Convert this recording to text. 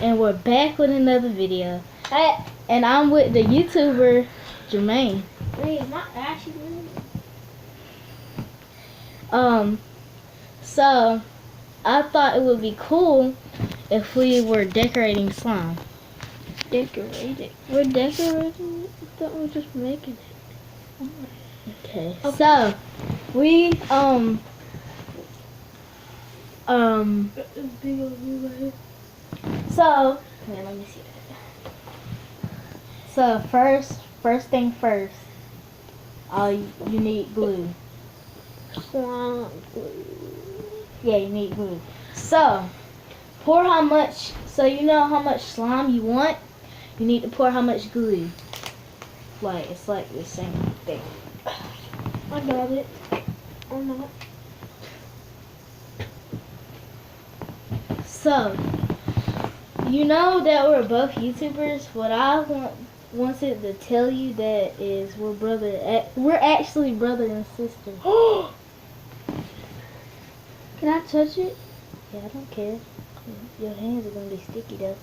and we're back with another video. And I'm with the YouTuber Jermaine. Wait, my ashy really? So I thought it would be cool if we were decorating slime. Decorating. We're decorating it? I thought we were just making it. Okay. So we so here, let me see that. So first thing first, you need glue. Slime glue. Yeah, you need glue. So pour how much, so you know how much slime you want, you need to pour how much glue. Like, it's like the same thing. I got it. Or not. So, you know that we're both YouTubers. What I wanted to tell you that is we're actually brother and sister. Can I touch it? Yeah, I don't care. Your hands are gonna be sticky though.